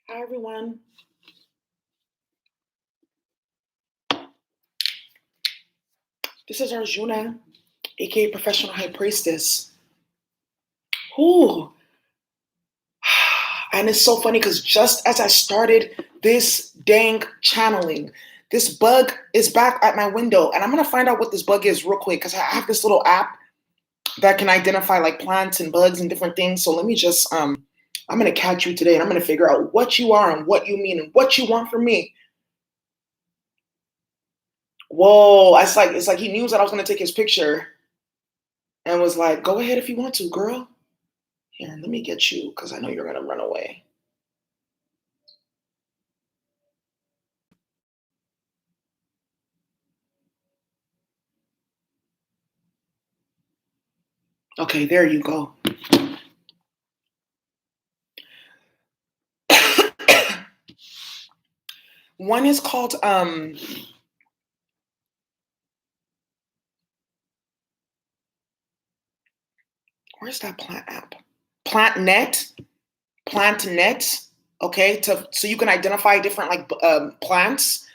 Hi, everyone. This is Arjuna, aka Professional High Priestess. Ooh. And it's so funny because just as I started this dang channeling, this bug is back at my window. And I'm going to find out what this bug is real quick because I have this little app that can identify like plants and bugs and different things. So let me just, I'm going to catch you today and I'm going to figure out what you are and what you mean and what you want from me. Whoa, it's like he knew that I was going to take his picture and was like, go ahead if you want to, girl. Here, let me get you because I know you're going to run away. Okay, there you go. One is called where's that plant app? PlantNet. PlantNet. Okay, so you can identify different like plants,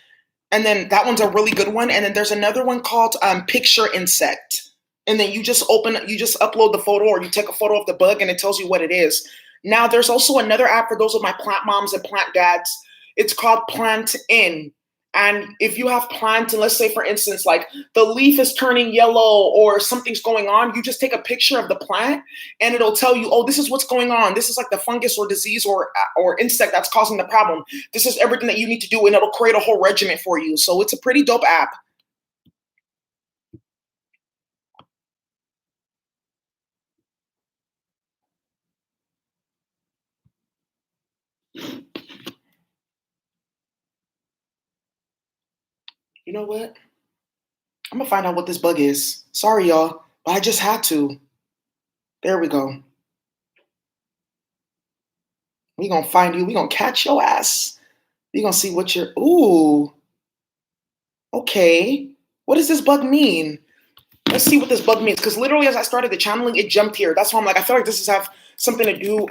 and then that one's a really good one. And then there's another one called Picture Insect, and then you just upload the photo or you take a photo of the bug, and it tells you what it is. Now there's also another app for those of my plant moms and plant dads. It's called Plant In. And if you have plants, and let's say for instance, like the leaf is turning yellow or something's going on, you just take a picture of the plant and it'll tell you, oh, this is what's going on. This is like the fungus or disease or insect that's causing the problem. This is everything that you need to do, and it'll create a whole regimen for you. So it's a pretty dope app. You know what? I'm gonna find out what this bug is. Sorry, y'all, but I just had to. There we go. We gonna find you. We gonna catch your ass. We gonna see what you're. Ooh. Okay. What does this bug mean? Let's see what this bug means. Because literally, as I started the channeling, it jumped here. That's why I'm like, I feel like this is have something to do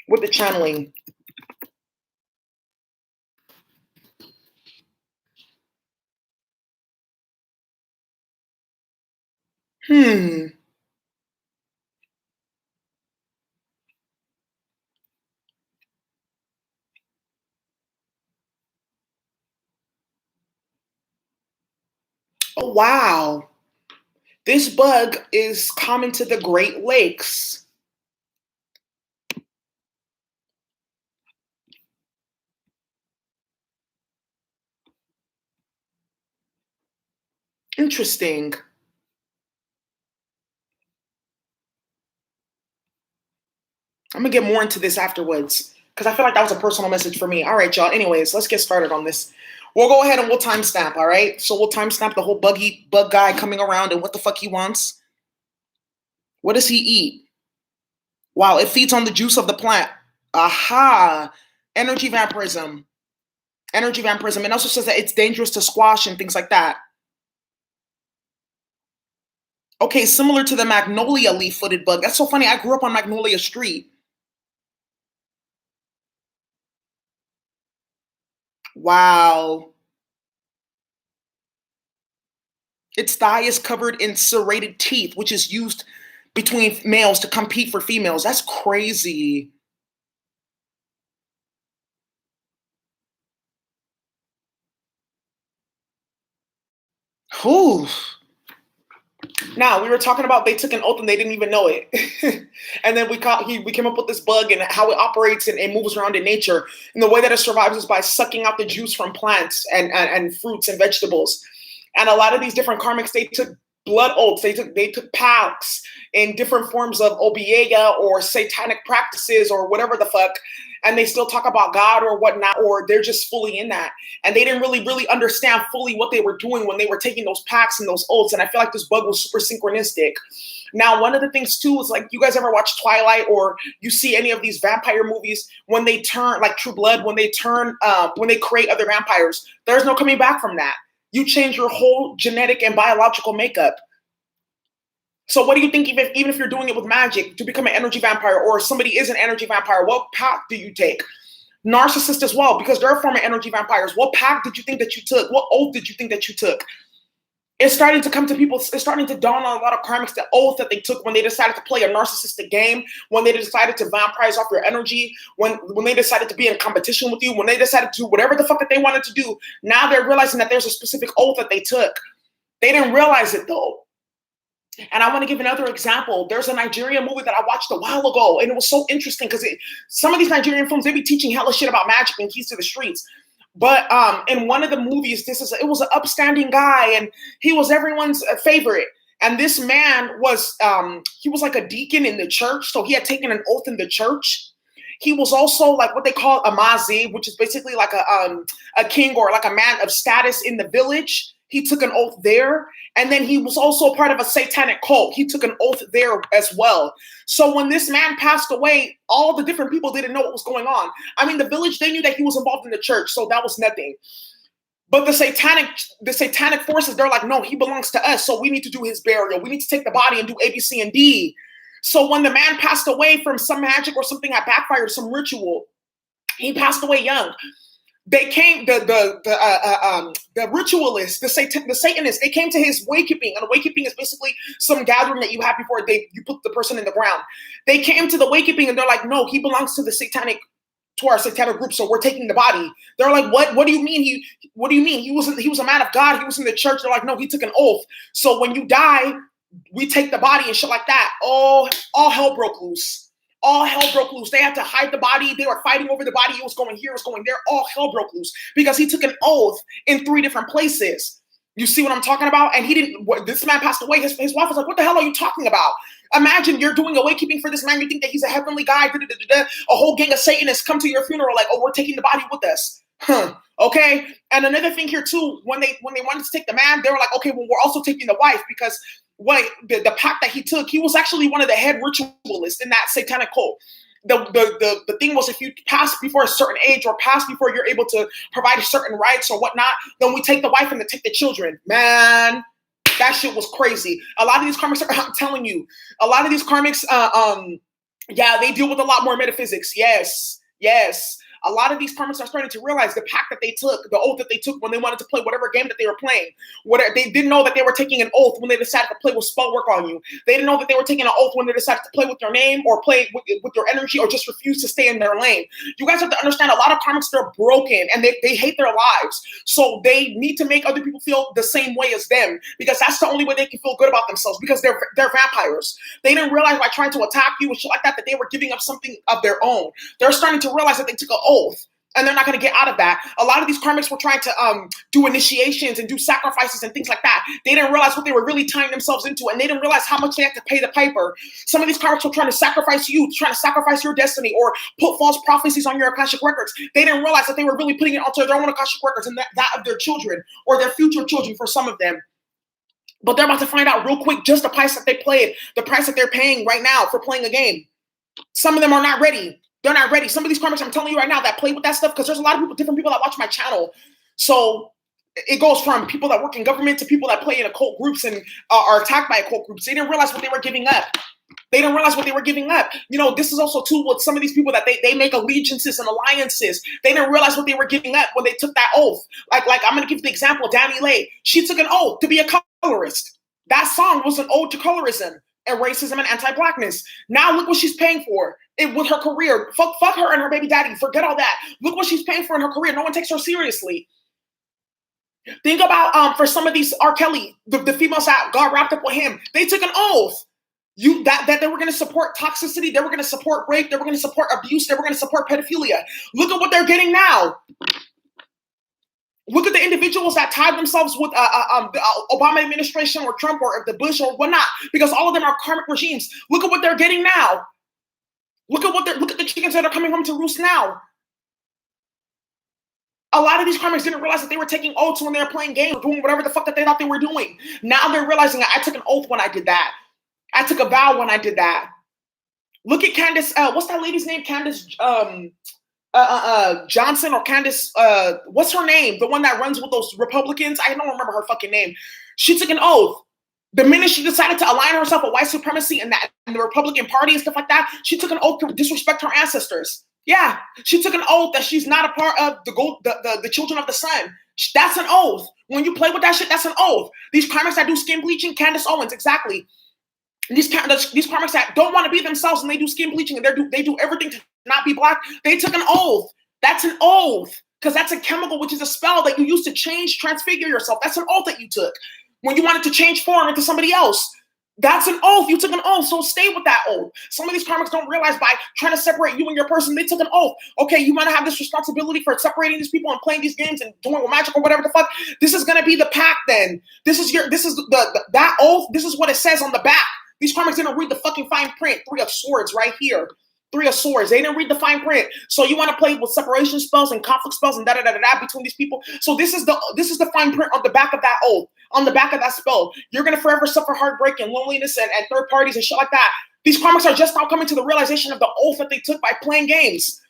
with the channeling. Hmm. Oh wow. This bug is common to the Great Lakes. Interesting. I'm gonna get more into this afterwards because I feel like that was a personal message for me. All right, y'all. Anyways, let's get started on this. We'll go ahead and we'll timestamp. All right. So we'll timestamp the whole bug guy coming around and what the fuck he wants. What does he eat? Wow, it feeds on the juice of the plant. Aha. Energy vampirism. Energy vampirism. It also says that it's dangerous to squash and things like that. Okay, similar to the magnolia leaf-footed bug. That's so funny. I grew up on Magnolia Street. Wow. Its thigh is covered in serrated teeth, which is used between males to compete for females. That's crazy. Whew. Now we were talking about they took an oath and they didn't even know it, and then we came up with this bug and how it operates and it moves around in nature. And the way that it survives is by sucking out the juice from plants and fruits and vegetables. And a lot of these different karmics, they took blood oaths, they took pacts in different forms of obeya or satanic practices or whatever the fuck, and they still talk about God or whatnot, or they're just fully in that. And they didn't really understand fully what they were doing when they were taking those pacts and those oaths. And I feel like this bug was super synchronistic. Now, one of the things too is like, you guys ever watch Twilight or you see any of these vampire movies, when they turn like True Blood, when they create other vampires, there's no coming back from that. You change your whole genetic and biological makeup. So what do you think, even if you're doing it with magic to become an energy vampire, or somebody is an energy vampire, what path do you take? Narcissists as well, because they're former energy vampires. What pact did you think that you took? What oath did you think that you took? It's starting to come to people. It's starting to dawn on a lot of karmics the oath that they took when they decided to play a narcissistic game, when they decided to vampirize off your energy, when they decided to be in competition with you, when they decided to do whatever the fuck that they wanted to do. Now they're realizing that there's a specific oath that they took. They didn't realize it though. And I want to give another example. There's a Nigerian movie that I watched a while ago, and it was so interesting because some of these Nigerian films, they be teaching hella shit about magic and keys to the streets. But in one of the movies, it was an upstanding guy, and he was everyone's favorite. And this man was he was like a deacon in the church, so he had taken an oath in the church. He was also like what they call a mazi, which is basically like a king or like a man of status in the village. He took an oath there. And then he was also part of a satanic cult. He took an oath there as well. So when this man passed away, all the different people didn't know what was going on. I mean, the village, they knew that he was involved in the church, so that was nothing. But the satanic forces, they're like, no, he belongs to us, so we need to do his burial. We need to take the body and do A, B, C, and D. So when the man passed away from some magic or something that backfired, some ritual, he passed away young. They came, the ritualists, the Satanists, they came to his wakekeeping, and wakekeeping is basically some gathering that you have before you put the person in the ground. They came to the wakekeeping and they're like, no, he belongs to our satanic group, so we're taking the body. They're like, what do you mean? What do you mean? He was a man of God. He was in the church. They're like, no, he took an oath. So when you die, we take the body and shit like that. Oh, all hell broke loose. All hell broke loose. They had to hide the body. They were fighting over the body. It was going here, it was going there. All hell broke loose because he took an oath in 3 different places. You see what I'm talking about? And this man passed away. His wife was like, what the hell are you talking about? Imagine you're doing a wakekeeping for this man. You think that he's a heavenly guy. A whole gang of Satanists come to your funeral like, oh, we're taking the body with us. Okay. And another thing here too, when they wanted to take the man, they were like, okay, well, we're also taking the wife because the pact that he took, he was actually one of the head ritualists in that satanic cult. The thing was, if you pass before a certain age or pass before you're able to provide certain rights or whatnot, then we take the wife and they take the children. Man, that shit was crazy. A lot of these karmics, I'm telling you, a lot of these karmics, yeah, they deal with a lot more metaphysics. Yes. A lot of these karmics are starting to realize the pact that they took, the oath that they took when they wanted to play whatever game that they were playing. They didn't know that they were taking an oath when they decided to play with spell work on you. They didn't know that they were taking an oath when they decided to play with your name or play with your energy or just refuse to stay in their lane. You guys have to understand a lot of karmics, they're broken and they hate their lives. So they need to make other people feel the same way as them because that's the only way they can feel good about themselves because they're vampires. They didn't realize by trying to attack you and shit like that they were giving up something of their own. They're starting to realize that they took an oath. And they're not going to get out of that. A lot of these karmics were trying to do initiations and do sacrifices and things like that. They didn't realize what they were really tying themselves into, and they didn't realize how much they had to pay the piper. Some of these karmics were trying to sacrifice you, trying to sacrifice your destiny, or put false prophecies on your Akashic records. They didn't realize that they were really putting it onto their own Akashic records and that of their children or their future children for some of them. But they're about to find out real quick just the price that they played, the price that they're paying right now for playing a game. Some of them are not ready. They're not ready. Some of these karmics, I'm telling you right now, that play with that stuff, because there's a lot of people, different people that watch my channel. So it goes from people that work in government to people that play in occult groups and are attacked by occult groups. They didn't realize what they were giving up. You know, this is also too with some of these people that they make allegiances and alliances. They didn't realize what they were giving up when they took that oath. Like I'm going to give the example, Danny Lay. She took an oath to be a colorist. That song was an ode to colorism and racism and anti-blackness. Now look what she's paying for with her career. Fuck her and her baby daddy. Forget all that. Look what she's paying for in her career. No one takes her seriously. Think about for some of these R. Kelly, the females that got wrapped up with him. They took an oath. That they were going to support toxicity. They were going to support rape. They were going to support abuse. They were going to support pedophilia. Look at what they're getting now. Look at the individuals that tied themselves with the Obama administration or Trump or the Bush or whatnot, because all of them are karmic regimes. Look at what they're getting now. Look at the chickens that are coming home to roost now. A lot of these karmics didn't realize that they were taking oaths when they were playing games or doing whatever the fuck that they thought they were doing. Now they're realizing I took an oath when I did that. I took a vow when I did that. Look at Candace. What's that lady's name? Candace Johnson or Candace, what's her name? The one that runs with those Republicans? I don't remember her fucking name. She took an oath. The minute she decided to align herself with white supremacy and the Republican Party and stuff like that, she took an oath to disrespect her ancestors. Yeah, she took an oath that she's not a part of the children of the sun. That's an oath. When you play with that shit, that's an oath. These karmics that do skin bleaching, Candace Owens, exactly. These karmics that don't want to be themselves and they do skin bleaching and they do everything to not be black. They took an oath. That's an oath because that's a chemical, which is a spell that you use to change, transfigure yourself. That's an oath that you took when you wanted to change form into somebody else. That's an oath. You took an oath, so stay with that oath. Some of these karmics don't realize by trying to separate you and your person, they took an oath. Okay, you want to have this responsibility for separating these people and playing these games and doing magic or whatever the fuck. This is gonna be the pact then. This is that oath. This is what it says on the back. These karmics didn't read the fucking fine print. 3 of Swords right here. 3 of Swords. They didn't read the fine print. So you want to play with separation spells and conflict spells and da-da-da-da-da between these people. So this is the fine print on the back of that oath, on the back of that spell. You're going to forever suffer heartbreak and loneliness and third parties and shit like that. These karmics are just now coming to the realization of the oath that they took by playing games.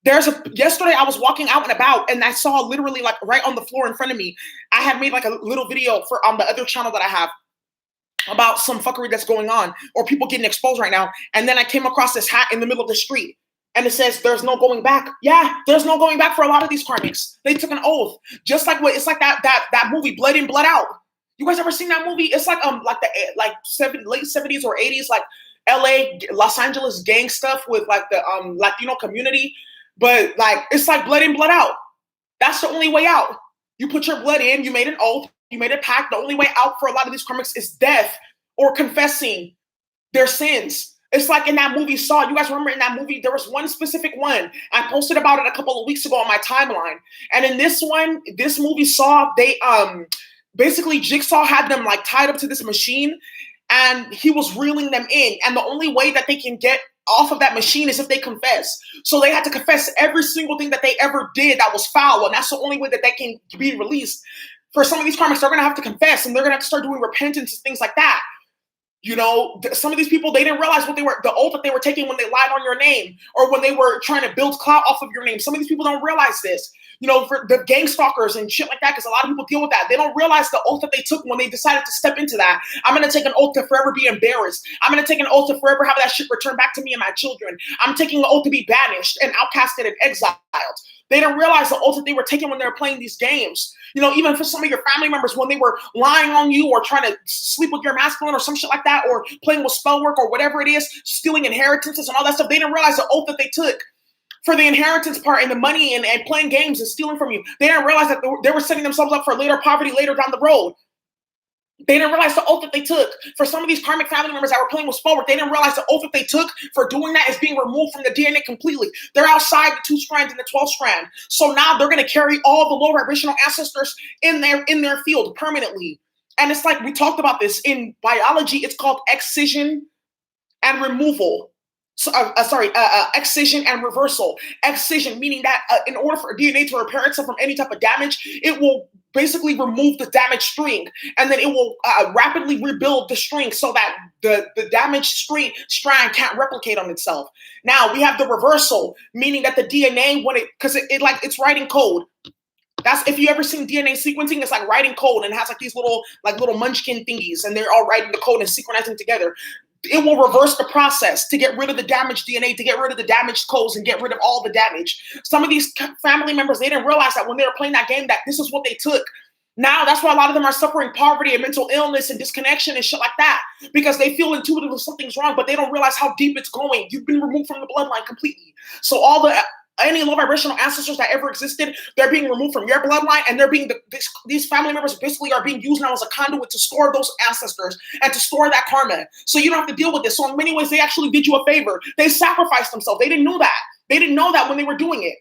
Yesterday I was walking out and about and I saw literally like right on the floor in front of me. I had made like a little video on the other channel that I have about some fuckery that's going on or people getting exposed right now. And then I came across this hat in the middle of the street and it says, there's no going back. Yeah, there's no going back for a lot of these karmics. They took an oath. Just like it's like that movie, Blood In, Blood Out. You guys ever seen that movie? It's like late 70s or 80s, like LA, Los Angeles gang stuff with like the Latino community. But like, it's like blood in, blood out. That's the only way out. You put your blood in, you made an oath, you made a pact. The only way out for a lot of these karmics is death or confessing their sins. It's like in that movie Saw. You guys remember in that movie, there was one specific one. I posted about it a couple of weeks ago on my timeline. And in this movie Saw, they basically Jigsaw had them like tied up to this machine and he was reeling them in. And the only way that they can get off of that machine is if they confess. So they had to confess every single thing that they ever did that was foul. And that's the only way that they can be released. For some of these karmics, they're going to have to confess and they're going to have to start doing repentance and things like that. You know, some of these people, they didn't realize the oath that they were taking when they lied on your name or when they were trying to build clout off of your name. Some of these people don't realize this. You know, for the gang stalkers and shit like that, because a lot of people deal with that. They don't realize the oath that they took when they decided to step into that. I'm going to take an oath to forever be embarrassed. I'm going to take an oath to forever have that shit returned back to me and my children. I'm taking an oath to be banished and outcasted and exiled. They didn't realize the oath that they were taking when they were playing these games. You know, even for some of your family members, when they were lying on you or trying to sleep with your masculine or some shit like that, or playing with spell work or whatever it is, stealing inheritances and all that stuff, they didn't realize the oath that they took for the inheritance part and the money and playing games and stealing from you. They didn't realize that they were setting themselves up for later poverty later down the road. They didn't realize the oath that they took. For some of these karmic family members that were playing with spell work, they didn't realize the oath that they took for doing that is being removed from the DNA completely. They're outside the 2 strands and the 12 strand. So now they're going to carry all the low vibrational ancestors in their field permanently. And it's like we talked about this in biology. It's called excision and removal. Excision and reversal. Excision meaning that in order for DNA to repair itself from any type of damage, it will basically remove the damaged string, and then it will rapidly rebuild the string so that the damaged strand can't replicate on itself. Now we have the reversal, meaning that the DNA, it's writing code. That's if you ever seen DNA sequencing, it's like writing code and it has like these little munchkin thingies, and they're all writing the code and synchronizing together. It will reverse the process to get rid of the damaged DNA, to get rid of the damaged codes and get rid of all the damage. Some of these family members, they didn't realize that when they were playing that game, that this is what they took. Now, that's why a lot of them are suffering poverty and mental illness and disconnection and shit like that, because they feel intuitively something's wrong, but they don't realize how deep it's going. You've been removed from the bloodline completely. So any low vibrational ancestors that ever existed, they're being removed from your bloodline, and they're being these family members basically are being used now as a conduit to store those ancestors and to store that karma. So you don't have to deal with this. So in many ways, they actually did you a favor. They sacrificed themselves. They didn't know that. They didn't know that when they were doing it.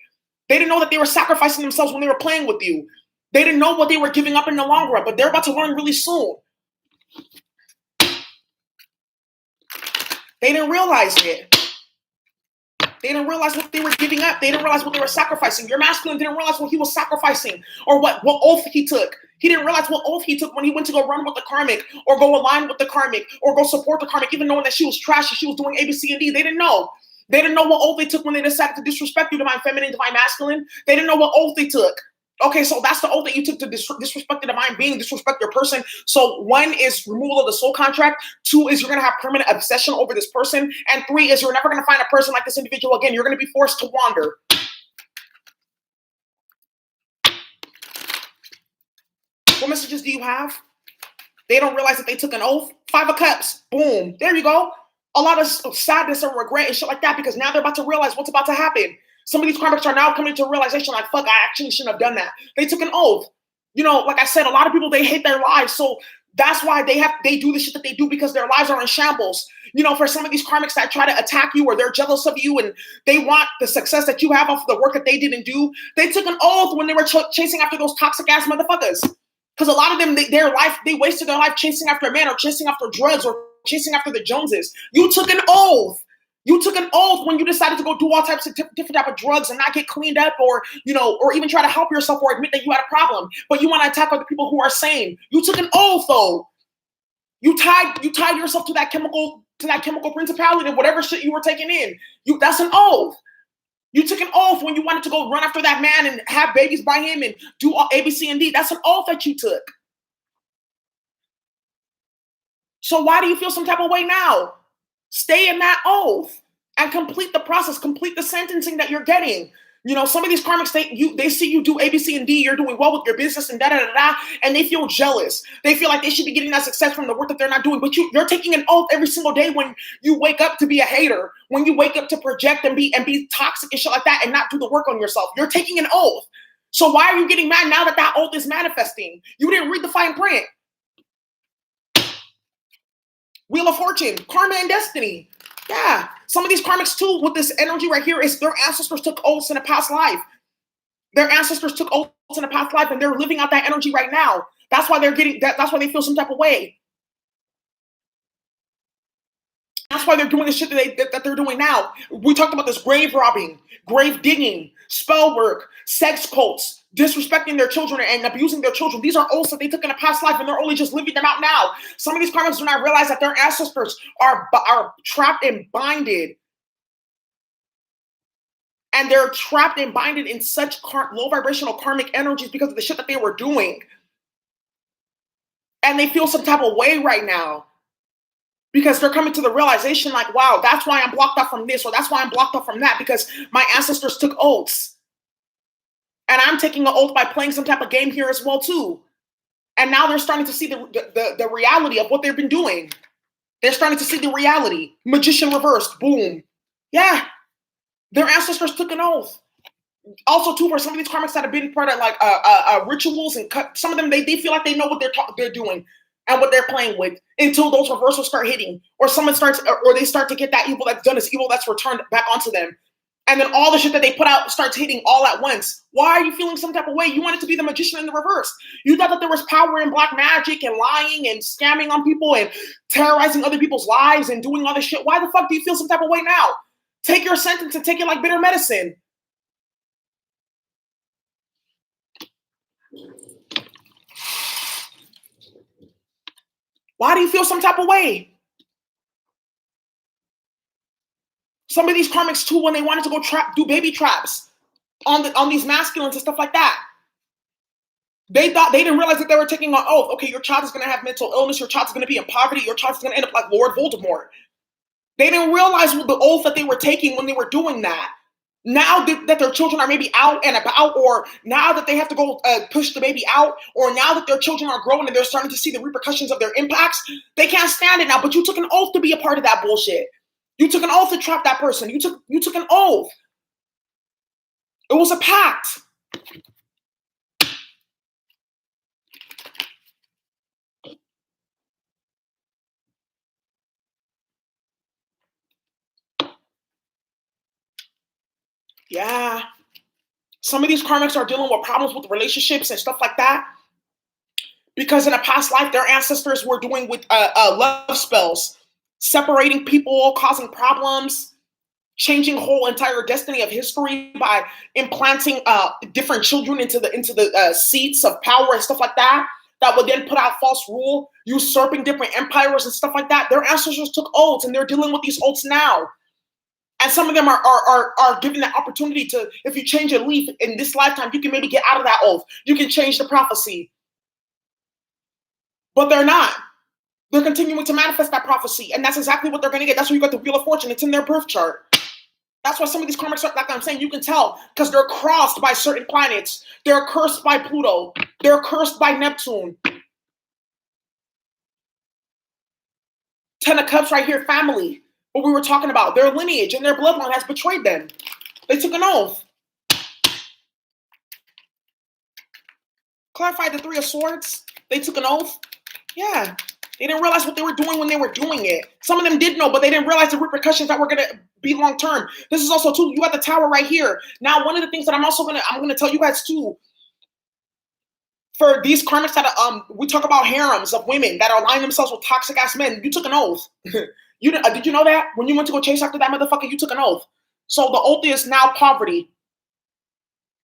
They didn't know that they were sacrificing themselves when they were playing with you. They didn't know what they were giving up in the long run, but they're about to learn really soon. They didn't realize it. They didn't realize what they were giving up. They didn't realize what they were sacrificing. Your masculine didn't realize what he was sacrificing or what oath he took. He didn't realize what oath he took when he went to go run with the karmic or go align with the karmic or go support the karmic, even knowing that she was trash and she was doing A, B, C, and D. They didn't know. They didn't know what oath they took when they decided to disrespect you, divine feminine, divine masculine. They didn't know what oath they took. Okay, so that's the oath that you took to disrespect the divine being, disrespect your person. So one is removal of the soul contract. Two is you're going to have permanent obsession over this person. And three is you're never going to find a person like this individual again. You're going to be forced to wander. What messages do you have? They don't realize that they took an oath. 5 of Cups. Boom. There you go. A lot of sadness and regret and shit like that because now they're about to realize what's about to happen. Some of these karmics are now coming to a realization like, fuck, I actually shouldn't have done that. They took an oath. You know, like I said, a lot of people, they hate their lives. So that's why they do the shit that they do because their lives are in shambles. You know, for some of these karmics that try to attack you or they're jealous of you and they want the success that you have off the work that they didn't do, they took an oath when they were chasing after those toxic ass motherfuckers. Because a lot of them, they wasted their life chasing after a man or chasing after drugs or chasing after the Joneses. You took an oath. You took an oath when you decided to go do all types of different type of drugs and not get cleaned up or, you know, or even try to help yourself or admit that you had a problem. But you want to attack other people who are sane. You took an oath, though. You tied yourself to that chemical principality of whatever shit you were taking in. That's an oath. You took an oath when you wanted to go run after that man and have babies by him and do all A, B, C, and D. That's an oath that you took. So why do you feel some type of way now? Stay in that oath and complete the process, complete the sentencing that you're getting. You know, some of these karmics, they see you do A, B, C, and D, you're doing well with your business and da-da-da-da, and they feel jealous. They feel like they should be getting that success from the work that they're not doing. But you're taking an oath every single day when you wake up to be a hater, when you wake up to project and be toxic and shit like that and not do the work on yourself. You're taking an oath. So why are you getting mad now that that oath is manifesting? You didn't read the fine print. Wheel of Fortune, karma and destiny. Yeah. Some of these karmics too, with this energy right here, is their ancestors took oaths in a past life. Their ancestors took oaths in a past life and they're living out that energy right now. That's why they're getting that. That's why they feel some type of way. That's why they're doing the shit that they're doing now. We talked about this grave robbing, grave digging, spell work, sex cults, disrespecting their children and abusing their children. These are oaths that they took in a past life and they're only just living them out now. Some of these karmics do not realize that their ancestors are trapped and binded. And they're trapped and binded in such low vibrational karmic energies because of the shit that they were doing. And they feel some type of way right now. Because they're coming to the realization like, wow, that's why I'm blocked off from this, or that's why I'm blocked off from that, because my ancestors took oaths. And I'm taking an oath by playing some type of game here as well, too. And now they're starting to see the reality of what they've been doing. They're starting to see the reality. Magician reversed. Boom. Yeah. Their ancestors took an oath. Also, too, for some of these karmics that have been part of like rituals and some of them, they feel like they know what they're doing and what they're playing with until those reversals start hitting, or someone starts, or they start to get that evil that's done as evil that's returned back onto them. And then all the shit that they put out starts hitting all at once. Why are you feeling some type of way? You wanted to be the magician in the reverse. You thought that there was power in black magic and lying and scamming on people and terrorizing other people's lives and doing all this shit. Why the fuck do you feel some type of way now? Take your sentence and take it like bitter medicine. Why do you feel some type of way? Some of these karmics too, when they wanted to go do baby traps on these masculines and stuff like that, they didn't realize that they were taking an oath. Okay, your child is going to have mental illness. Your child is going to be in poverty. Your child is going to end up like Lord Voldemort. They didn't realize the oath that they were taking when they were doing that. Now that their children are maybe out and about, or now that they have to go push the baby out, or now that their children are growing and they're starting to see the repercussions of their impacts, they can't stand it now. But you took an oath to be a part of that bullshit. You took an oath to trap that person. You took an oath. It was a pact. Yeah. Some of these karmics are dealing with problems with relationships and stuff like that, because in a past life, their ancestors were doing with love spells, separating people, causing problems, changing whole entire destiny of history by implanting different children into the seats of power and stuff like that. That would then put out false rule, usurping different empires and stuff like that. Their ancestors took oaths, and they're dealing with these oaths now. And some of them are given the opportunity to, if you change a leaf in this lifetime, you can maybe get out of that oath. You can change the prophecy. But they're not. They're continuing to manifest that prophecy. And that's exactly what they're going to get. That's where you got the Wheel of Fortune. It's in their birth chart. That's why some of these karmics, like I'm saying, you can tell because they're crossed by certain planets. They're cursed by Pluto. They're cursed by Neptune. Ten of Cups right here, family. What we were talking about. Their lineage and their bloodline has betrayed them. They took an oath. Clarify the Three of Swords. They took an oath. Yeah. They didn't realize what they were doing when they were doing it. Some of them did know, but they didn't realize the repercussions that were going to be long term. This is also too, you got the Tower right here. Now, one of the things that I'm going to tell you guys too, for these karmics that we talk about harems of women that are aligning themselves with toxic ass men, you took an oath. Did you know that when you went to go chase after that motherfucker, you took an oath? So the oath is now poverty.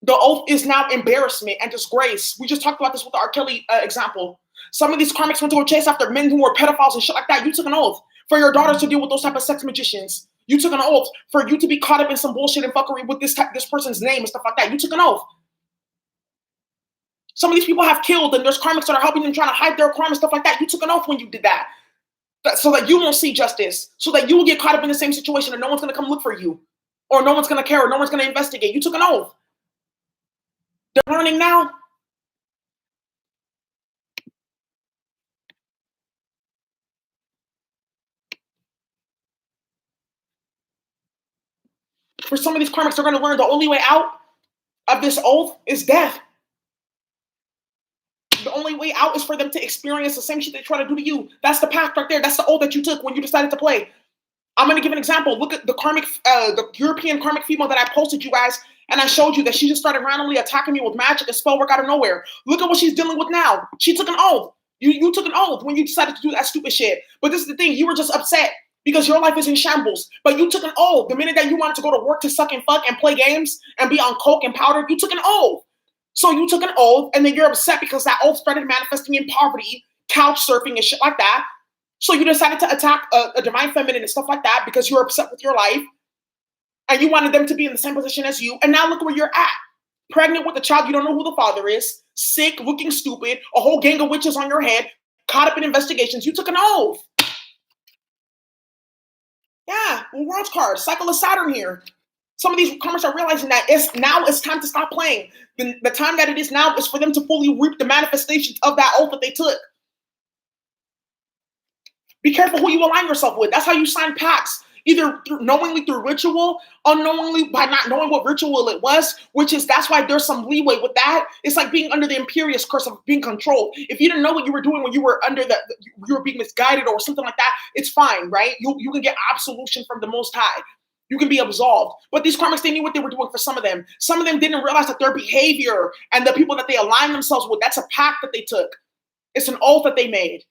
The oath is now embarrassment and disgrace. We just talked about this with the R. Kelly example. Some of these karmics went to go chase after men who were pedophiles and shit like that. You took an oath for your daughters to deal with those type of sex magicians. You took an oath for you to be caught up in some bullshit and fuckery with this person's name and stuff like that. You took an oath. Some of these people have killed, and there's karmics that are helping them trying to hide their crime and stuff like that. You took an oath when you did that. So that you won't see justice. So that you will get caught up in the same situation and no one's going to come look for you. Or no one's going to care, or no one's going to investigate. You took an oath. They're learning now. For some of these karmics, they're going to learn the only way out of this oath is death. The only way out is for them to experience the same shit they try to do to you. That's the path right there. That's the oath that you took when you decided to play. I'm going to give an example. Look at the karmic, the European karmic female that I posted you guys, and I showed you that she just started randomly attacking me with magic and spell work out of nowhere. Look at what she's dealing with now. She took an oath. You took an oath when you decided to do that stupid shit. But this is the thing. You were just upset because your life is in shambles. But you took an oath. The minute that you wanted to go to work to suck and fuck and play games and be on coke and powder, you took an oath. So you took an oath, and then you're upset because that oath started manifesting in poverty, couch surfing, and shit like that. So you decided to attack a divine feminine and stuff like that because you're upset with your life, and you wanted them to be in the same position as you. And now look where you're at. Pregnant with a child, you don't know who the father is, sick, looking stupid, a whole gang of witches on your head, caught up in investigations. You took an oath. Yeah, well, World's card, cycle of Saturn here. Some of these karmics are realizing that it's time to stop playing. The time that it is now is for them to fully reap the manifestations of that oath that they took. Be careful who you align yourself with. That's how you sign pacts. Either knowingly through ritual, unknowingly by not knowing what ritual it was, that's why there's some leeway with that. It's like being under the imperious curse of being controlled. If you didn't know what you were doing when you were you were being misguided or something like that, it's fine, right? You can get absolution from the Most High. You can be absolved. But these karmics, they knew what they were doing for some of them. Some of them didn't realize that their behavior and the people that they align themselves with, that's a pact that they took. It's an oath that they made.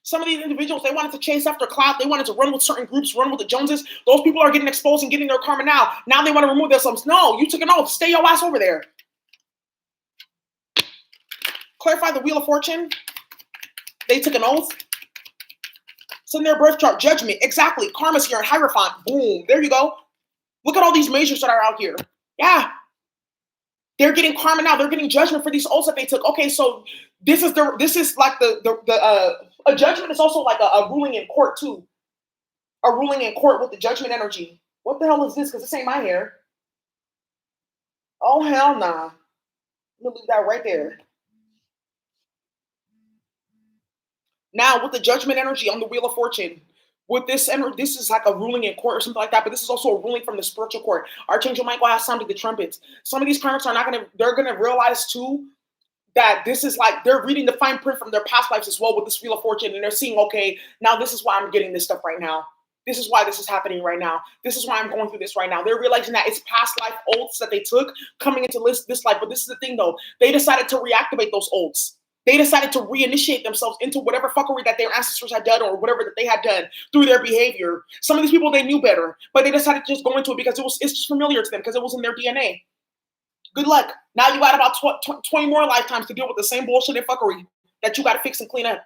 Some of these individuals, they wanted to chase after clout. They wanted to run with certain groups, run with the Joneses. Those people are getting exposed and getting their karma now. Now they want to remove themselves. No, you took an oath. Stay your ass over there. Clarify the Wheel of Fortune. They took an oath. It's in their birth chart. Judgment. Exactly. Karma's here in Hierophant. Boom. There you go. Look at all these majors that are out here. Yeah. They're getting karma now. They're getting judgment for these oaths that they took. Okay, so this is like a judgment is also like a ruling in court too. A ruling in court with the judgment energy. What the hell is this? Because this ain't my hair. Oh, hell nah. I'm going to leave that right there. Now, with the judgment energy on the Wheel of Fortune, with this energy, this is like a ruling in court or something like that, but this is also a ruling from the spiritual court. Archangel Michael has sounded the trumpets. Some of these karmics they're going to realize too that this is like, they're reading the fine print from their past lives as well with this Wheel of Fortune, and they're seeing, okay, now this is why I'm getting this stuff right now. This is why this is happening right now. This is why I'm going through this right now. They're realizing that it's past life oaths that they took coming into this life. But this is the thing though. They decided to reactivate those oaths. They decided to reinitiate themselves into whatever fuckery that their ancestors had done or whatever that they had done through their behavior. Some of these people, they knew better, but they decided to just go into it because it's just familiar to them because it was in their DNA. Good luck. Now you got about 20 more lifetimes to deal with the same bullshit and fuckery that you got to fix and clean up.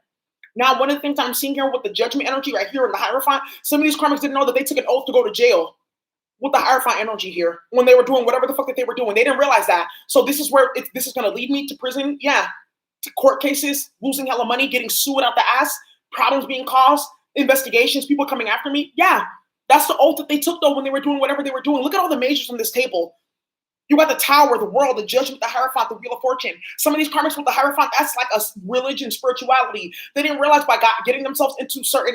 Now, one of the things I'm seeing here with the judgment energy right here in the Hierophant, some of these karmics didn't know that they took an oath to go to jail with the Hierophant energy here when they were doing whatever the fuck that they were doing. They didn't realize that. So this is where this is going to lead me to prison. Yeah, to court cases, losing hella money, getting sued out the ass, problems being caused, investigations, people coming after me. Yeah, that's the oath that they took though when they were doing whatever they were doing. Look at all the majors on this table. You got the Tower, the World, the Judgment, the Hierophant, the Wheel of Fortune. Some of these karmics with the Hierophant, that's like a religion, spirituality. They didn't realize by God getting themselves into certain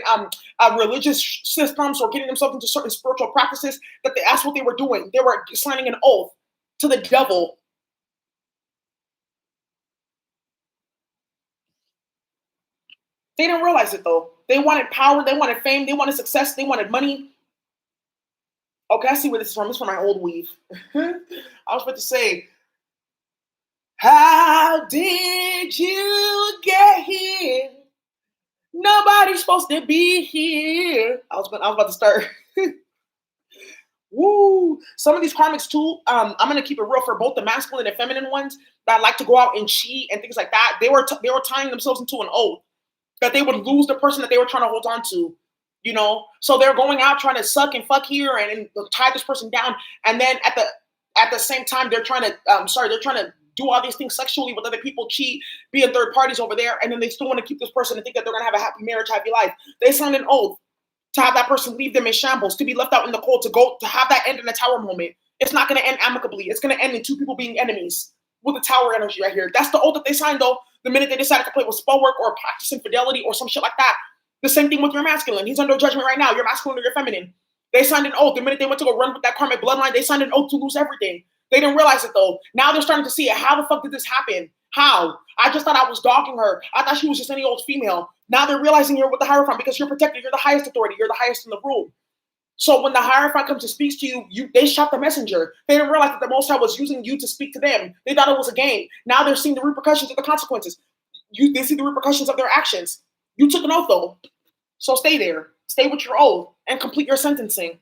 religious systems or getting themselves into certain spiritual practices that that's what they were doing. They were signing an oath to the devil. They didn't realize it though. They wanted power, they wanted fame, they wanted success, they wanted money. Okay, I see where this is from. It's from my old weave. I was about to say, how did you get here? Nobody's supposed to be here. I was about to start. Woo! Some of these karmics too. I'm gonna keep it real for both the masculine and feminine ones that like to go out and cheat and things like that. They were tying themselves into an oath that they would lose the person that they were trying to hold on to. You know, so they're going out trying to suck and fuck here and tie this person down, and then at the same time they're trying to they're trying to do all these things sexually with other people, cheat, be in third parties over there, and then they still want to keep this person and think that they're gonna have a happy marriage, happy life. They signed an oath to have that person leave them in shambles, to be left out in the cold, to have that end in a tower moment. It's not gonna end amicably. It's gonna end in two people being enemies with the tower energy right here. That's the oath that they signed though. The minute they decided to play with spell work or practice infidelity or some shit like that. The same thing with your masculine. He's under judgment right now. You're masculine or you're feminine. They signed an oath. The minute they went to go run with that karmic bloodline, they signed an oath to lose everything. They didn't realize it though. Now they're starting to see it. How the fuck did this happen? How? I just thought I was dogging her. I thought she was just any old female. Now they're realizing you're with the Hierophant because you're protected. You're the highest authority. You're the highest in the room. So when the Hierophant comes to speak to you, they shot the messenger. They didn't realize that the Most High was using you to speak to them. They thought it was a game. Now they're seeing the repercussions of the consequences. They see the repercussions of their actions. You took an oath though. So stay there. Stay with your oath and complete your sentencing.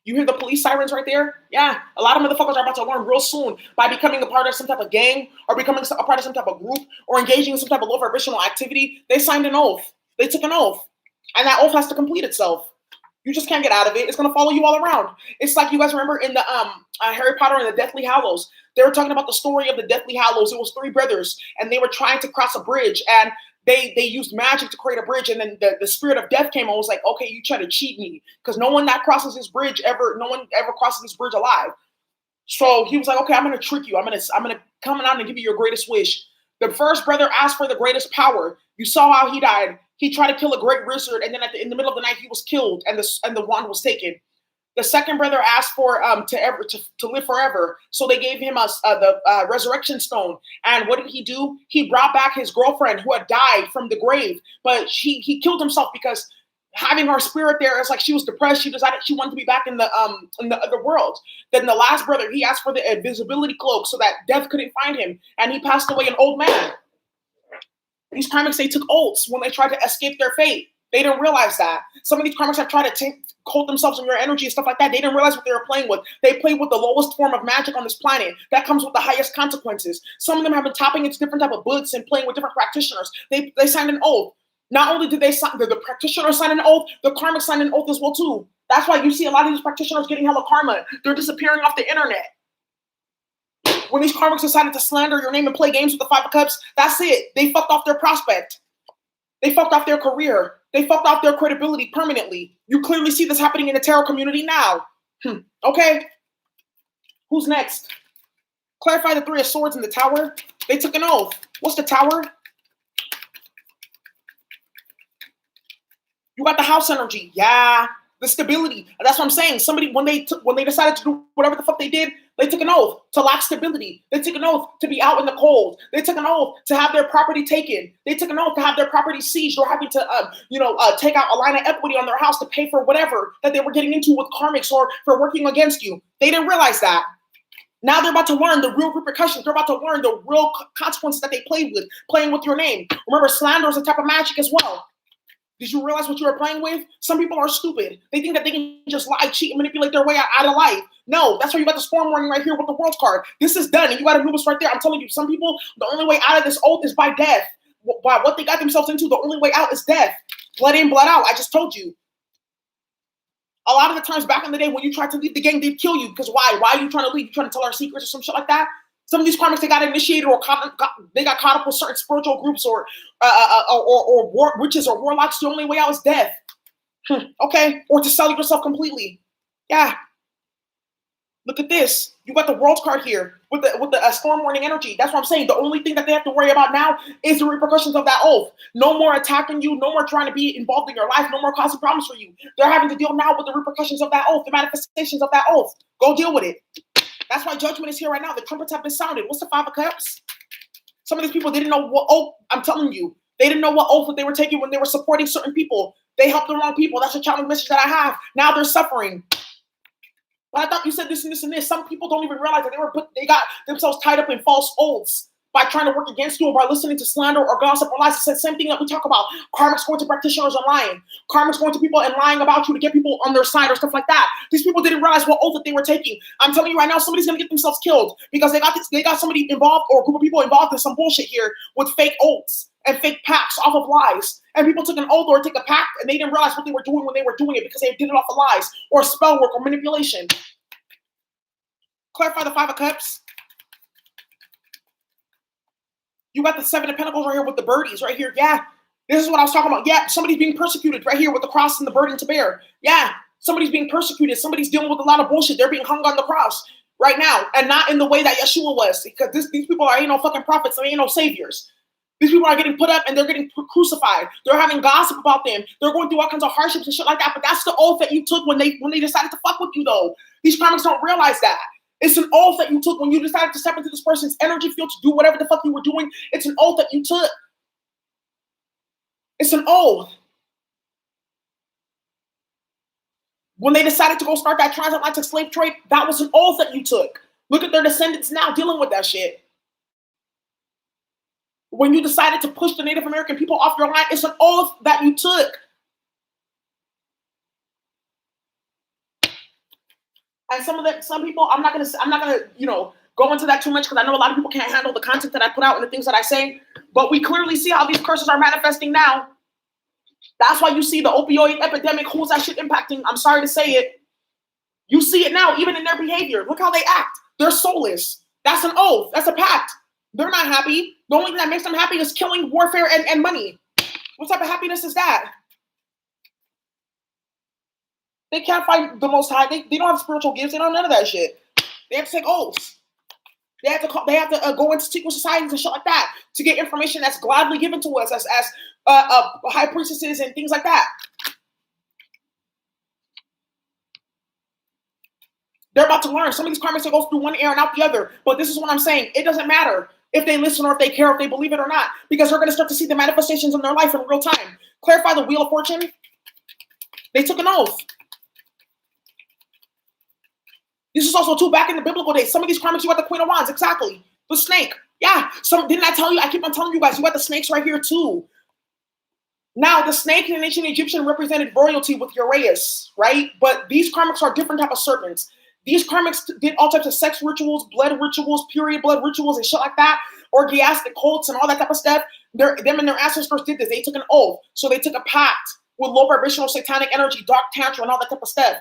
You hear the police sirens right there? Yeah, a lot of motherfuckers are about to learn real soon by becoming a part of some type of gang or becoming a part of some type of group or engaging in some type of low vibrational activity. They signed an oath. They took an oath. And that oath has to complete itself. You just can't get out of it. It's going to follow you all around. It's like you guys remember in the Harry Potter and the Deathly Hallows. They were talking about the story of the Deathly Hallows. It was 3 brothers, and they were trying to cross a bridge, and they used magic to create a bridge, and then the spirit of death came and was like, okay, you try to cheat me, because no one crosses this bridge ever crosses this bridge alive. So he was like, okay, I'm going to trick you. I'm going to come out and give you your greatest wish. The first brother asked for the greatest power. You saw how he died. He tried to kill a great wizard, and then in the middle of the night, he was killed, and the wand was taken. The second brother asked for to live forever, so they gave him the resurrection stone. And what did he do? He brought back his girlfriend who had died from the grave, but he killed himself because having her spirit there, it's like she was depressed. She decided she wanted to be back in the other world. Then the last brother, he asked for the invisibility cloak so that death couldn't find him, and he passed away an old man. These karmics, they took oaths when they tried to escape their fate. They didn't realize that. Some of these karmics have tried to hold themselves in your energy and stuff like that. They didn't realize what they were playing with. They played with the lowest form of magic on this planet. That comes with the highest consequences. Some of them have been tapping into different type of books and playing with different practitioners. They signed an oath. Not only did they sign, the practitioner signed an oath, the karmic signed an oath as well too. That's why you see a lot of these practitioners getting hella karma. They're disappearing off the internet. When these karmics decided to slander your name and play games with the 5 of Cups, that's it. They fucked off their prospect. They fucked off their career. They fucked off their credibility permanently. You clearly see this happening in the tarot community now. Okay. Who's next? Clarify the 3 of Swords in the Tower. They took an oath. What's the Tower? You got the house energy. Yeah. The stability. That's what I'm saying. Somebody, when they decided to do whatever the fuck they did, they took an oath to lack stability. They took an oath to be out in the cold. They took an oath to have their property taken. They took an oath to have their property seized or having to, take out a line of equity on their house to pay for whatever that they were getting into with karmics or for working against you. They didn't realize that. Now they're about to learn the real repercussions. They're about to learn the real consequences that they played with, playing with your name. Remember, slander is a type of magic as well. Did you realize what you were playing with? Some people are stupid. They think that they can just lie, cheat, and manipulate their way out of life. No, that's why you got the storm warning right here with the world card. This is done, and you got to move this right there. I'm telling you, some people, the only way out of this oath is by death. By what they got themselves into, the only way out is death. Blood in, blood out. I just told you. A lot of the times back in the day when you tried to leave the gang, they'd kill you. Because why? Why are you trying to leave? You trying to tell our secrets or some shit like that? Some of these karmics, they got initiated or they got caught up with certain spiritual groups or witches or warlocks. The only way out is death. Okay? Or to sell yourself completely. Yeah. Look at this. You got the world card here with the storm warning energy. That's what I'm saying. The only thing that they have to worry about now is the repercussions of that oath. No more attacking you. No more trying to be involved in your life. No more causing problems for you. They're having to deal now with the repercussions of that oath, the manifestations of that oath. Go deal with it. That's why judgment is here right now. The trumpets have been sounded. What's the 5 of Cups? Some of these people didn't know what oath. I'm telling you, they didn't know what oath that they were taking when they were supporting certain people. They helped the wrong people. That's a challenge message that I have. Now they're suffering. But I thought you said this and this and this. Some people don't even realize that they got themselves tied up in false oaths by trying to work against you or by listening to slander or gossip or lies. It's the same thing that we talk about. Karmics going to practitioners and lying. Karmics going to people and lying about you to get people on their side or stuff like that. These people didn't realize what oath that they were taking. I'm telling you right now, somebody's going to get themselves killed because they got somebody involved or a group of people involved in some bullshit here with fake oaths and fake pacts off of lies. And people took an oath or took a pact and they didn't realize what they were doing when they were doing it because they did it off of lies or spell work or manipulation. Clarify the 5 of Cups. You got the 7 of Pentacles right here with the birdies right here. Yeah, this is what I was talking about. Yeah, somebody's being persecuted right here with the cross and the burden to bear. Yeah, somebody's being persecuted. Somebody's dealing with a lot of bullshit. They're being hung on the cross right now and not in the way that Yeshua was because these people ain't no fucking prophets. They ain't no saviors. These people are getting put up and they're getting crucified. They're having gossip about them. They're going through all kinds of hardships and shit like that. But that's the oath that you took when they decided to fuck with you, though. These karmics don't realize that. It's an oath that you took when you decided to step into this person's energy field to do whatever the fuck you were doing. It's an oath that you took. It's an oath. When they decided to go start that transatlantic slave trade, that was an oath that you took. Look at their descendants now dealing with that shit. When you decided to push the Native American people off your line, it's an oath that you took. And some people, I'm not gonna, go into that too much because I know a lot of people can't handle the content that I put out and the things that I say. But we clearly see how these curses are manifesting now. That's why you see the opioid epidemic. Who's that shit impacting? I'm sorry to say it. You see it now, even in their behavior. Look how they act. They're soulless. That's an oath. That's a pact. They're not happy. The only thing that makes them happy is killing, warfare, and money. What type of happiness is that? They can't find the Most High. They don't have spiritual gifts. They don't have none of that shit. They have to take oaths. They have to go into secret societies and shit like that to get information that's gladly given to us as high priestesses and things like that. They're about to learn. Some of these karmics will go through one ear and out the other. But this is what I'm saying. It doesn't matter if they listen or if they care, if they believe it or not, because they're going to start to see the manifestations in their life in real time. Clarify the Wheel of Fortune. They took an oath. This is also too back in the biblical days. Some of these karmics, you got the Queen of Wands, exactly. The snake. Yeah. Didn't I tell you? I keep on telling you guys, you got the snakes right here too. Now, the snake in ancient Egyptian represented royalty with Uraeus, right? But these karmics are different type of serpents. These karmics did all types of sex rituals, blood rituals, period blood rituals, and shit like that, orgiastic cults and all that type of stuff. Them and their ancestors did this. They took an oath. So they took a pact with low vibrational satanic energy, dark tantra, and all that type of stuff.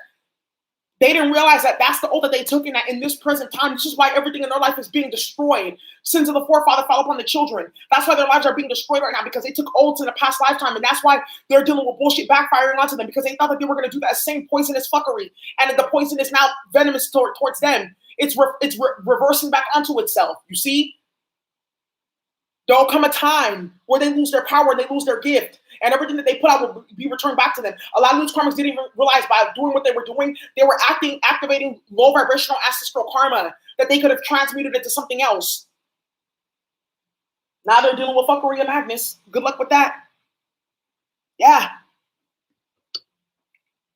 They didn't realize that that's the oath that they took in this present time. This is why everything in their life is being destroyed. Sins of the forefather fall upon the children. That's why their lives are being destroyed right now, because they took oaths in a past lifetime. And that's why they're dealing with bullshit backfiring onto them, because they thought that they were going to do that same poisonous fuckery. And the poison is now venomous towards them. It's reversing back onto itself. You see? There'll come a time where they lose their power, they lose their gift, and everything that they put out will be returned back to them. A lot of these karmics didn't even realize by doing what they were doing, they were activating low vibrational ancestral karma that they could have transmuted into something else. Now they're dealing with fuckery and madness. Good luck with that. Yeah.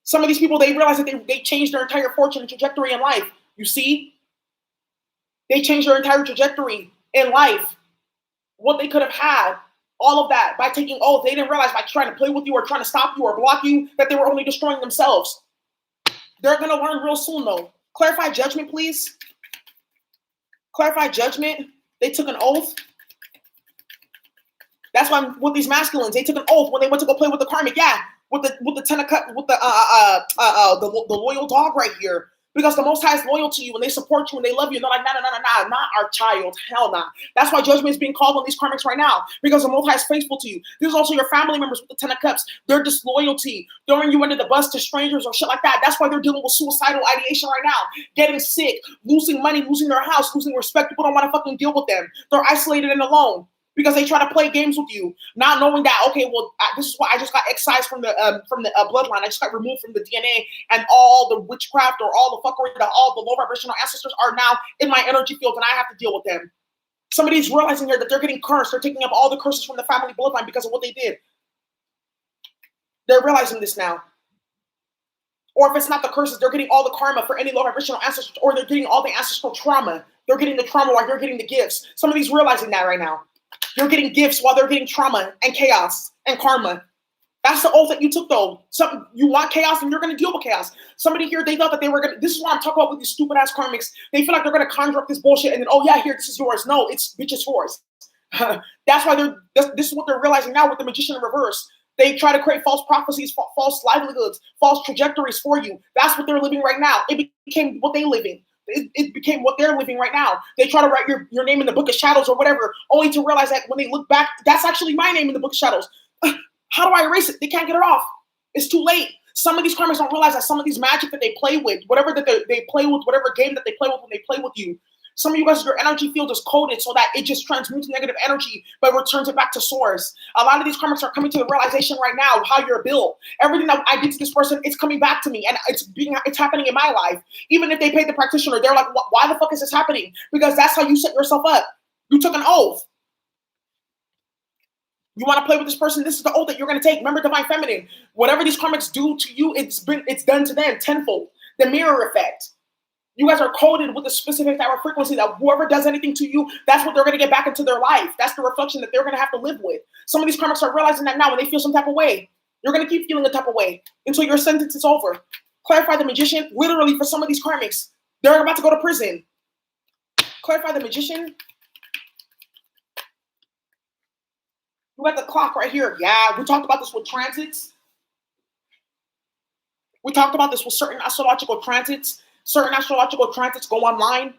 Some of these people, they realize that they changed their entire fortune and trajectory in life. You see? They changed their entire trajectory in life. What they could have had All of that by taking oath. They didn't realize by trying to play with you or trying to stop you or block you that they were only destroying themselves. They're going to learn real soon, though. Clarify judgment, please. Clarify judgment. They took an oath. That's why with these masculines, they took an oath when they went to go play with the karmic. Yeah, with the ten of cups, with the loyal dog right here. Because the Most High is loyal to you and they support you and they love you. And they're like, nah, not our child. Hell nah. That's why judgment is being called on these karmics right now. Because the Most High is faithful to you. This is also your family members with the Ten of Cups. Their disloyalty, throwing you under the bus to strangers or shit like that. That's why they're dealing with suicidal ideation right now. Getting sick, losing money, losing their house, losing respect. People don't want to fucking deal with them. They're isolated and alone. Because they try to play games with you, not knowing that, okay, well, this is why I just got excised from the bloodline. I just got removed from the DNA, and all the witchcraft or all the fuckery, all the low vibrational ancestors are now in my energy field, and I have to deal with them. Somebody's realizing here that they're getting cursed. They're taking up all the curses from the family bloodline because of what they did. They're realizing this now. Or if it's not the curses, they're getting all the karma for any low vibrational ancestors, or they're getting all the ancestral trauma. They're getting the trauma while you're getting the gifts. Somebody's realizing that right now. You're getting gifts while they're getting trauma and chaos and karma. That's the oath that you took, though. You want chaos and you're going to deal with chaos. Somebody here, they thought that they were going to, this is what I'm talking about with these stupid ass karmics. They feel like they're going to conjure up this bullshit and then, oh yeah, here, this is yours. No, it's bitches yours. That's why this is what they're realizing now with the magician in reverse. They try to create false prophecies, false livelihoods, false trajectories for you. That's what they're living right now. It became what they living. It became what they're living right now. They try to write your name in the book of shadows or whatever, only to realize that when they look back, that's actually my name in the book of shadows. How do I erase it? They can't get it off. It's too late. Some of these karmics don't realize that some of these magic that they play with, whatever that they play with, whatever game that they play with when they play with you, some of you guys, your energy field is coded so that it just transmutes negative energy, but returns it back to source. A lot of these karmics are coming to the realization right now how you're built. Everything that I did to this person, it's coming back to me, and it's happening in my life. Even if they paid the practitioner, they're like, why the fuck is this happening? Because that's how you set yourself up. You took an oath. You want to play with this person? This is the oath that you're going to take. Remember, divine feminine. Whatever these karmics do to you, it's done to them tenfold. The mirror effect. You guys are coded with a specific type of frequency that whoever does anything to you, that's what they're going to get back into their life. That's the reflection that they're going to have to live with. Some of these karmics are realizing that now when they feel some type of way. You're going to keep feeling a type of way until your sentence is over. Clarify the magician. Literally, for some of these karmics, they're about to go to prison. Clarify the magician. You got the clock right here. Yeah, we talked about this with transits. We talked about this with certain astrological transits. Certain astrological transits go online,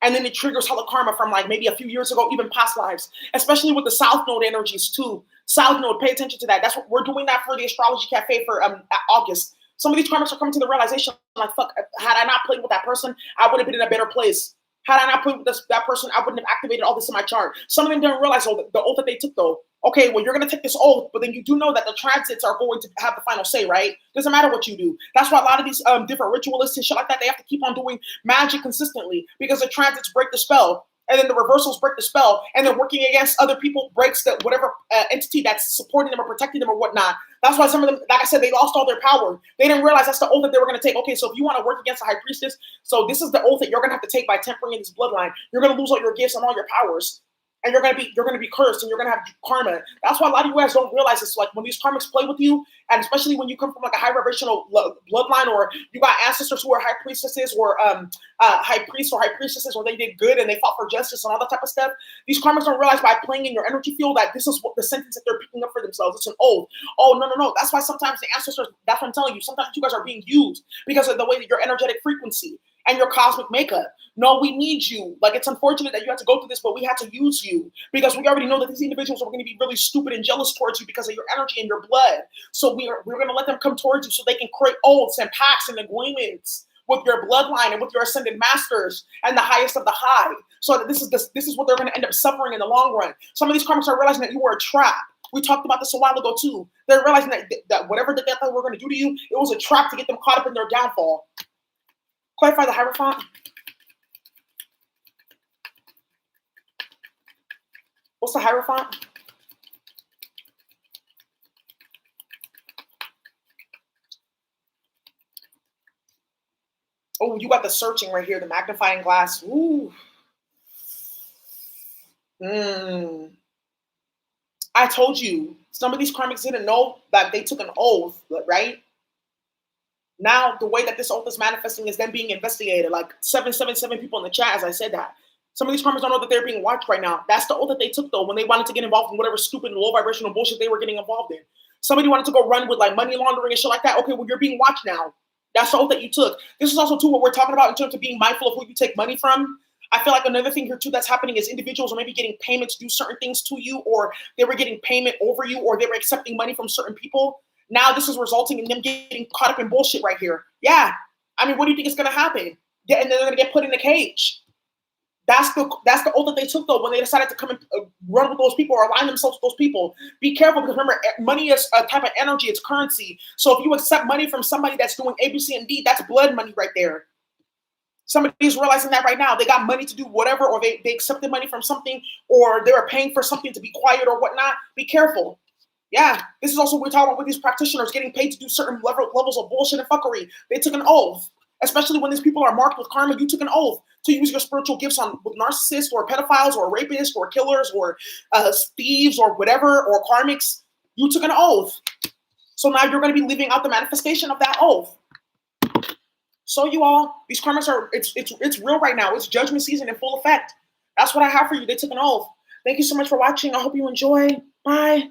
and then it triggers hella karma from like maybe a few years ago, even past lives, especially with the South Node energies too. South Node, pay attention to that. That's what we're doing that for the Astrology Cafe for August. Some of these karmics are coming to the realization like, fuck, had I not played with that person, I would have been in a better place. Had I not played with that person, I wouldn't have activated all this in my chart. Some of them didn't realize the oath that they took though. Okay, well, you're going to take this oath, but then you do know that the transits are going to have the final say, right? Doesn't matter what you do. That's why a lot of these different ritualists and shit like that, they have to keep on doing magic consistently because the transits break the spell. And then the reversals break the spell. And then working against other people breaks the whatever entity that's supporting them or protecting them or whatnot. That's why some of them, like I said, they lost all their power. They didn't realize that's the oath that they were going to take. Okay, so if you want to work against the high priestess, so this is the oath that you're going to have to take by tempering in this bloodline. You're going to lose all your gifts and all your powers. And you're gonna be cursed, and you're gonna have karma. That's why a lot of you guys don't realize this. Like when these karmics play with you, and especially when you come from like a high vibrational bloodline, or you got ancestors who are high priestesses, or high priests or high priestesses, or they did good and they fought for justice and all that type of stuff. These karmics don't realize by playing in your energy field that this is what the sentence that they're picking up for themselves. It's an oath. Oh no. That's why sometimes the ancestors. That's what I'm telling you. Sometimes you guys are being used because of the way that your energetic frequency and your cosmic makeup. No, we need you. Like, it's unfortunate that you had to go through this, but we had to use you because we already know that these individuals are going to be really stupid and jealous towards you because of your energy and your blood. So we're going to let them come towards you so they can create oaths and pacts and agreements with your bloodline and with your ascended masters and the highest of the high. So that this is what they're going to end up suffering in the long run. Some of these karmics are realizing that you were a trap. We talked about this a while ago too. They're realizing that whatever the death that we're going to do to you, it was a trap to get them caught up in their downfall. Clarify the Hierophant. What's the Hierophant? Oh, you got the searching right here, the magnifying glass. Ooh. I I told you, some of these karmics didn't know that they took an oath, right? Now, the way that this oath is manifesting is them being investigated. Like 777 people in the chat, as I said that. Some of these karmics don't know that they're being watched right now. That's the oath that they took, though, when they wanted to get involved in whatever stupid, low vibrational bullshit they were getting involved in. Somebody wanted to go run with like money laundering and shit like that. Okay, well, you're being watched now. That's the oath that you took. This is also, too, what we're talking about in terms of being mindful of who you take money from. I feel like another thing here, too, that's happening is individuals are maybe getting payment to do certain things to you, or they were getting payment over you, or they were accepting money from certain people. Now this is resulting in them getting caught up in bullshit right here. Yeah. I mean, what do you think is going to happen? Yeah, and they're going to get put in a cage. That's the oath that they took, though, when they decided to come and run with those people or align themselves with those people. Be careful, because remember, money is a type of energy. It's currency. So if you accept money from somebody that's doing A, B, C, and D, that's blood money right there. Somebody's realizing that right now. They got money to do whatever, or they accepted money from something, or they were paying for something to be quiet or whatnot. Be careful. Yeah, this is also what we're talking about with these practitioners getting paid to do certain levels of bullshit and fuckery. They took an oath, especially when these people are marked with karma. You took an oath to use your spiritual gifts on with narcissists or pedophiles or rapists or killers or thieves or whatever, or karmics. You took an oath. So now you're going to be living out the manifestation of that oath. So you all, these karmics are, it's real right now. It's judgment season in full effect. That's what I have for you. They took an oath. Thank you so much for watching. I hope you enjoy. Bye.